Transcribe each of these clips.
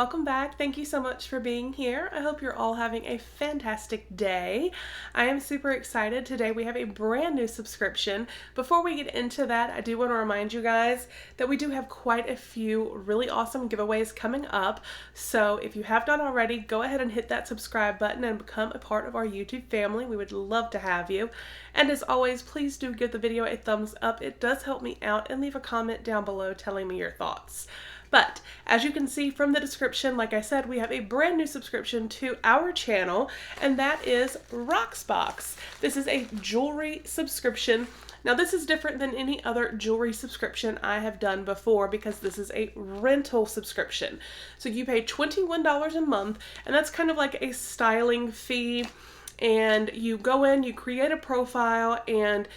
welcome back. Thank you so much for being here. I hope you're all having a fantastic day. I am super excited. Today we have a brand new subscription. Before we get into that, I do want to remind you guys that we do have quite a few really awesome giveaways coming up. So if you have not already, go ahead and hit that subscribe button and become a part of our YouTube family. We would love to have you. And as always, please do give the video a thumbs up. It does help me out, and leave a comment down below telling me your thoughts. But as you can see from the description, like I said, we have a brand new subscription to our channel, and that is Rocksbox. This is a jewelry subscription. Now this is different than any other jewelry subscription I have done before because this is a rental subscription. So you pay $21 a month, and that's kind of like a styling fee, and you go in, you create a profile, and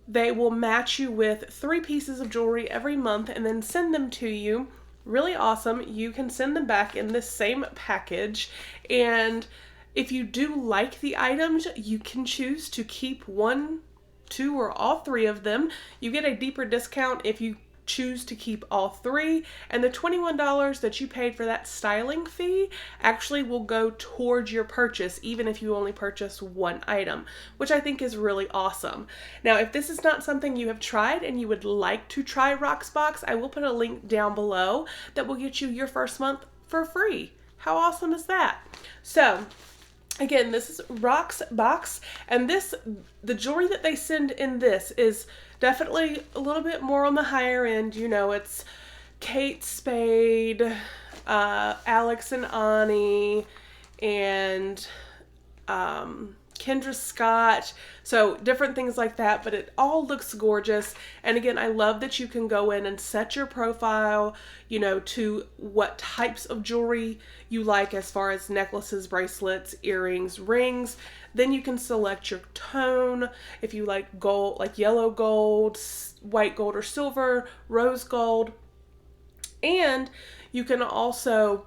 they will match you with 3 pieces of jewelry every month and then send them to you. Really awesome. You can send them back in this same package, and if you do like the items, you can choose to keep 1, 2, or all 3 of them. You get a deeper discount if you choose to keep all 3, and the $21 that you paid for that styling fee actually will go towards your purchase even if you only purchase 1 item, which I think is really awesome. Now if this is not something you have tried and you would like to try Rocksbox, I will put a link down below that will get you your first month for free. How awesome is that? So again, this is Rocksbox, and the jewelry that they send in this is definitely a little bit more on the higher end. You know, it's Kate Spade, Alex and Ani, and Kendra Scott, so different things like that, but it all looks gorgeous. And again, I love that you can go in and set your profile, you know, to what types of jewelry you like as far as necklaces, bracelets, earrings, rings. Then you can select your tone, if you like gold, like yellow gold, white gold or silver, rose gold. And you can also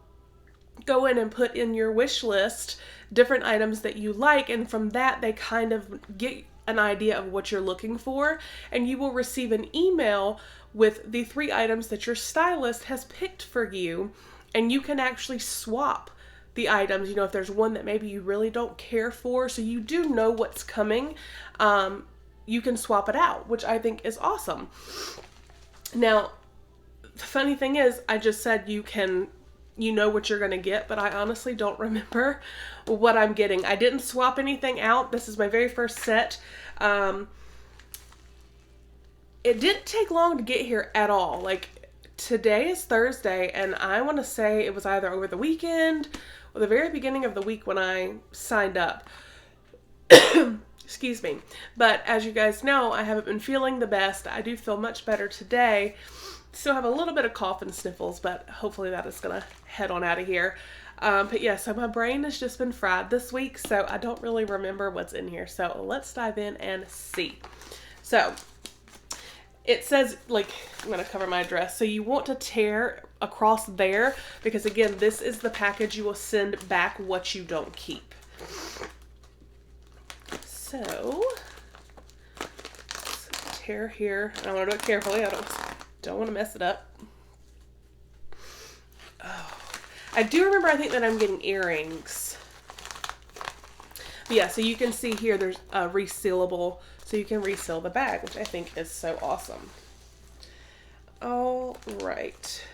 go in and put in your wish list different items that you like, and from that they kind of get an idea of what you're looking for, and you will receive an email with the 3 items that your stylist has picked for you, and you can actually swap the items. You know, if there's one that maybe you really don't care for, so you do know what's coming, you can swap it out, which I think is awesome. Now the funny thing is, I just said you know what you're gonna get, but I honestly don't remember what I'm getting. I didn't swap anything out. This is my very first set. It didn't take long to get here at all. Like, today is Thursday, and I want to say it was either over the weekend or the very beginning of the week when I signed up. Excuse me. But as you guys know, I haven't been feeling the best. I do feel much better today. Still have a little bit of cough and sniffles, but hopefully that is gonna head on out of here. But yeah, so my brain has just been fried this week, so I don't really remember what's in here. So let's dive in and see. So it says, like, I'm gonna cover my address. So you want to tear across there, because again, this is the package you will send back what you don't keep. So let's tear here. I want to do it carefully. I don't want to mess it up. Oh, I do remember, I think that I'm getting earrings. But yeah, so you can see here there's a resealable, so you can reseal the bag, which I think is so awesome. All right.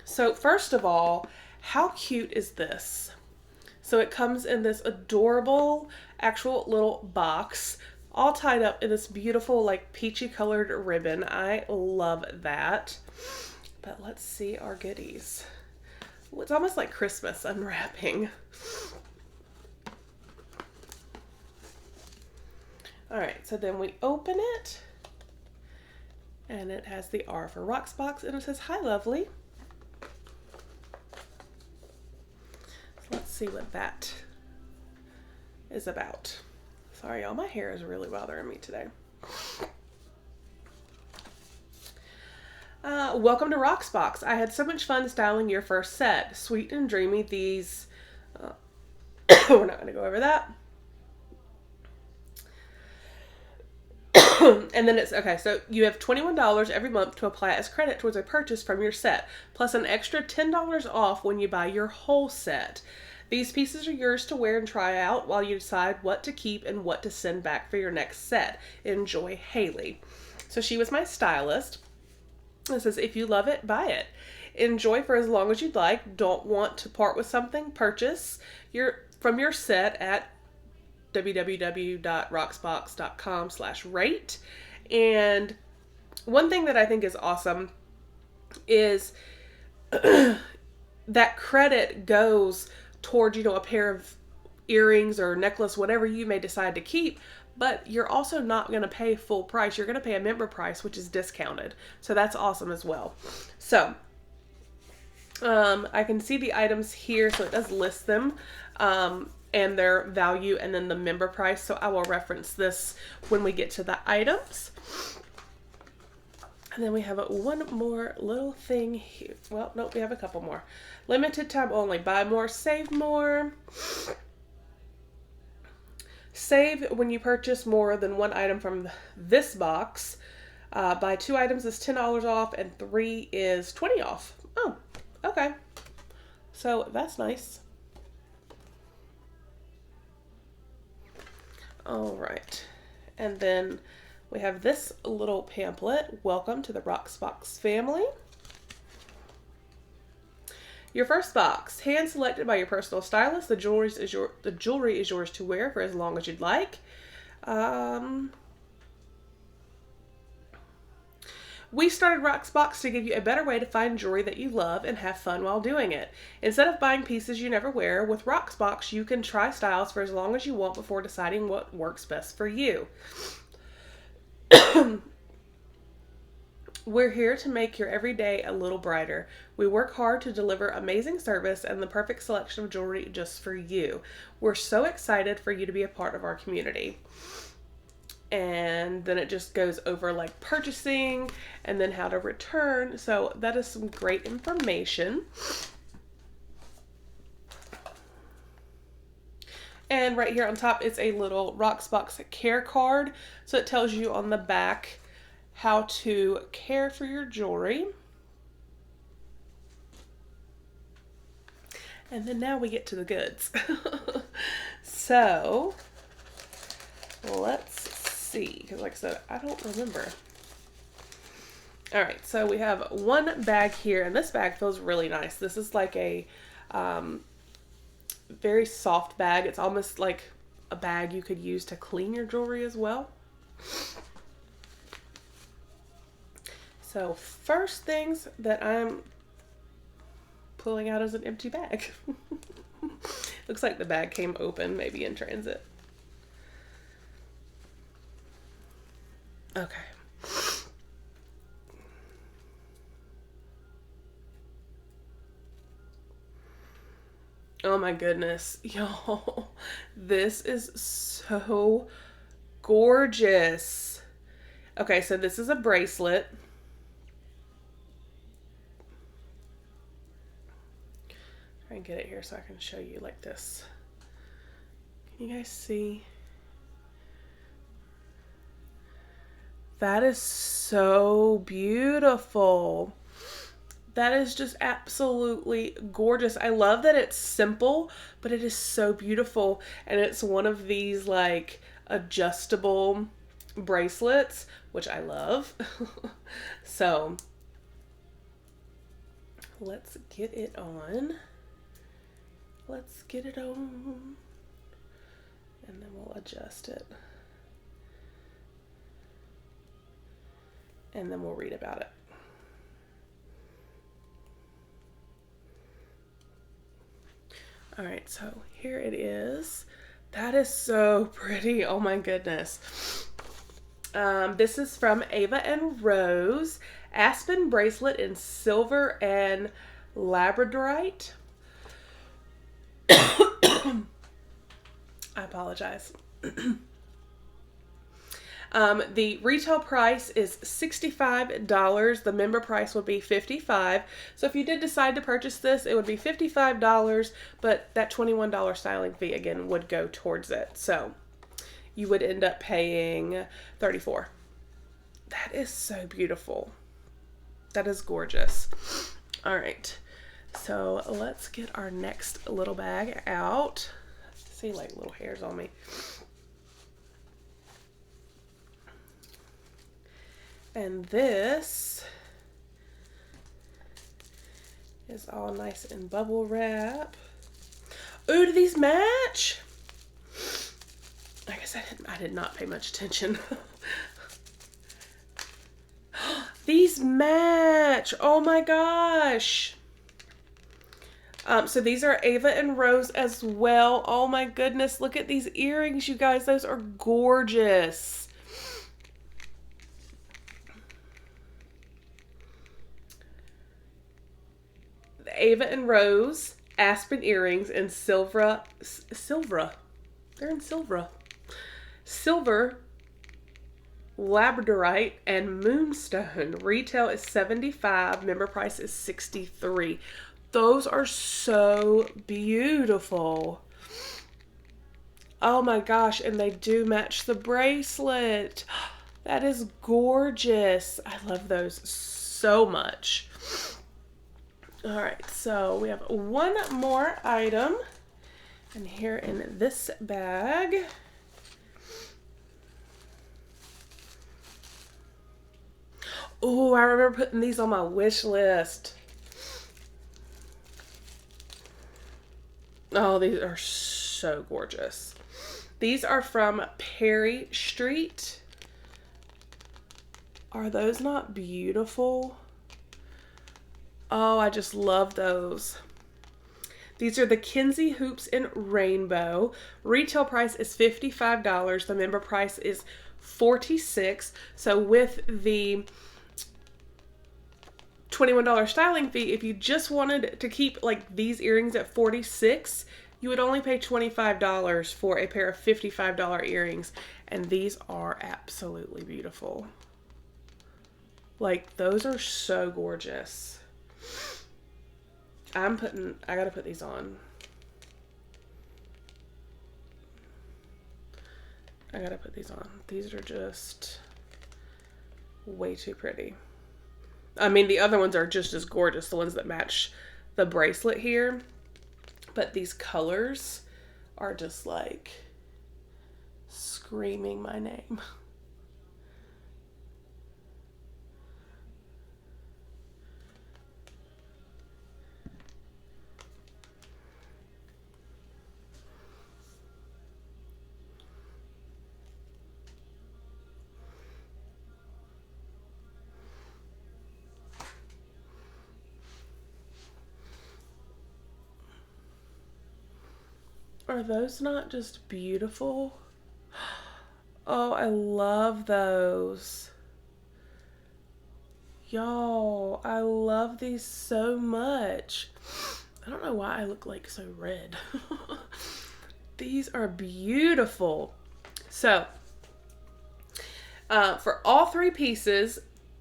So first of all, how cute is this? So it comes in this adorable actual little box, all tied up in this beautiful, like, peachy colored ribbon. I love that. But let's see our goodies. Ooh, it's almost like Christmas unwrapping. All right, so then we open it, and it has the R for Rocksbox, and it says, "Hi, lovely." So let's see what that is about. Sorry, y'all, my hair is really bothering me today. Welcome to Rocksbox. I had so much fun styling your first set. Sweet and dreamy, these... we're not going to go over that. And then it's, okay, so you have $21 every month to apply as credit towards a purchase from your set, plus an extra $10 off when you buy your whole set. These pieces are yours to wear and try out while you decide what to keep and what to send back for your next set. Enjoy, Haley. So she was my stylist. It says, if you love it, buy it. Enjoy for as long as you'd like. Don't want to part with something? Purchase from your set at www.rocksbox.com/rate. And one thing that I think is awesome is that credit goes toward, a pair of earrings or necklace, whatever you may decide to keep, but you're also not going to pay full price. You're going to pay a member price, which is discounted. So that's awesome as well. So I can see the items here, so it does list them and their value and then the member price. So I will reference this when we get to the items. And then we have one more little thing here. Well, nope, we have a couple more. Limited time only. Buy more, save more. Save when you purchase more than one item from this box. Buy 2 items is $10 off and 3 is $20 off. Oh, okay. So that's nice. All right. And then we have this little pamphlet. Welcome to the Rocksbox family. Your first box, hand selected by your personal stylist. The jewelry is yours to wear for as long as you'd like. We started Rocksbox to give you a better way to find jewelry that you love and have fun while doing it. Instead of buying pieces you never wear, with Rocksbox you can try styles for as long as you want before deciding what works best for you. We're here to make your everyday a little brighter. We work hard to deliver amazing service and the perfect selection of jewelry just for you. We're so excited for you to be a part of our community. And then it just goes over like purchasing and then how to return. So that is some great information. And right here on top is a little Rocksbox care card. So it tells you on the back how to care for your jewelry. And then now we get to the goods. So let's see, because like I said, I don't remember. All right, so we have one bag here, and this bag feels really nice. This is like a very soft bag. It's almost like a bag you could use to clean your jewelry as well. So first things that I'm pulling out is an empty bag. Looks like the bag came open, maybe in transit. Okay. Oh my goodness, y'all. This is so gorgeous. Okay, so this is a bracelet. Try and get it here so I can show you like this. Can you guys see? That is so beautiful. That is just absolutely gorgeous. I love that it's simple, but it is so beautiful. And it's one of these like adjustable bracelets, which I love. So let's get it on. Let's get it on. And then we'll adjust it. And then we'll read about it. All right, so here it is. That is so pretty. Oh my goodness. This is from Ava and Rose. Aspen bracelet in silver and labradorite. I apologize. The retail price is $65. The member price would be $55. So if you did decide to purchase this, it would be $55, but that $21 styling fee again would go towards it. So you would end up paying $34. That is so beautiful. That is gorgeous. All right. So let's get our next little bag out. I see like little hairs on me. And this is all nice in bubble wrap. Ooh, do these match? I guess I did not pay much attention. These match. Oh my gosh. So these are Ava and Rose as well. Oh my goodness. Look at these earrings, you guys. Those are gorgeous. The Ava and Rose aspen earrings in silver. They're in silver. Silver, labradorite, and moonstone. Retail is $75. Member price is $63. Those are so beautiful. Oh my gosh, and they do match the bracelet. That is gorgeous. I love those so much. All right, so we have one more item. And here in this bag, oh, I remember putting these on my wish list. Oh, these are so gorgeous. These are from Perry Street. Are those not beautiful? Oh, I just love those. These are the Kinsey hoops in rainbow. Retail price is $55. The member price is $46. So with the $21 styling fee, if you just wanted to keep like these earrings at $46, you would only pay $25 for a pair of $55 earrings. And these are absolutely beautiful. Like, those are so gorgeous. I gotta put these on. I gotta put these on. These are just way too pretty. I mean, the other ones are just as gorgeous, the ones that match the bracelet here. But these colors are just like screaming my name. Are those not just beautiful? Oh, I love those. Y'all, I love these so much. I don't know why I look like so red. These are beautiful. So, for all three pieces,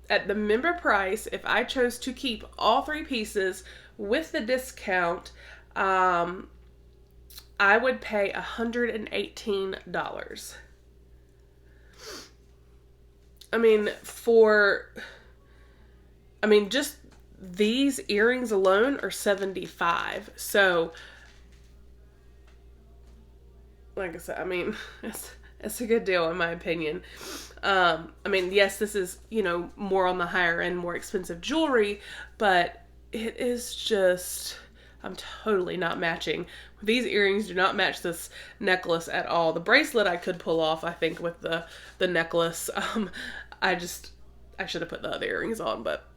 at the member price, if I chose to keep all three pieces with the discount, I would pay $118. Just these earrings alone are $75. So, like I said, it's a good deal in my opinion. Yes, this is, more on the higher end, more expensive jewelry, but it is just, I'm totally not matching. These earrings do not match this necklace at all. The bracelet I could pull off, I think, with the necklace. I should have put the other earrings on, but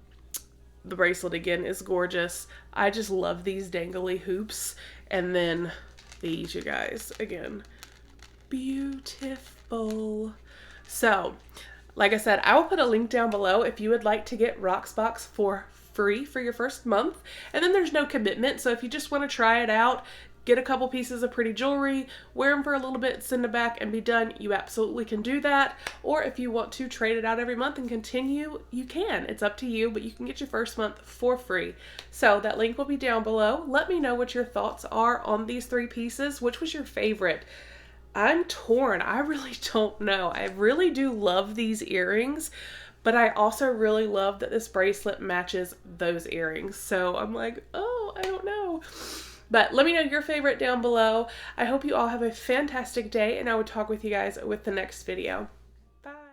the bracelet again is gorgeous. I just love these dangly hoops. And then these, you guys, again, beautiful. So, like I said, I will put a link down below if you would like to get Rocksbox for free for your first month. And then there's no commitment. So if you just want to try it out, get a couple pieces of pretty jewelry, wear them for a little bit, send them back, and be done, you absolutely can do that. Or if you want to trade it out every month and continue, you can. It's up to you, but you can get your first month for free. So that link will be down below. Let me know what your thoughts are on these three pieces. Which was your favorite? I'm torn. I really don't know. I really do love these earrings, But I also really love that this bracelet matches those earrings. So I'm like, oh, I don't know. But let me know your favorite down below. I hope you all have a fantastic day, and I will talk with you guys with the next video.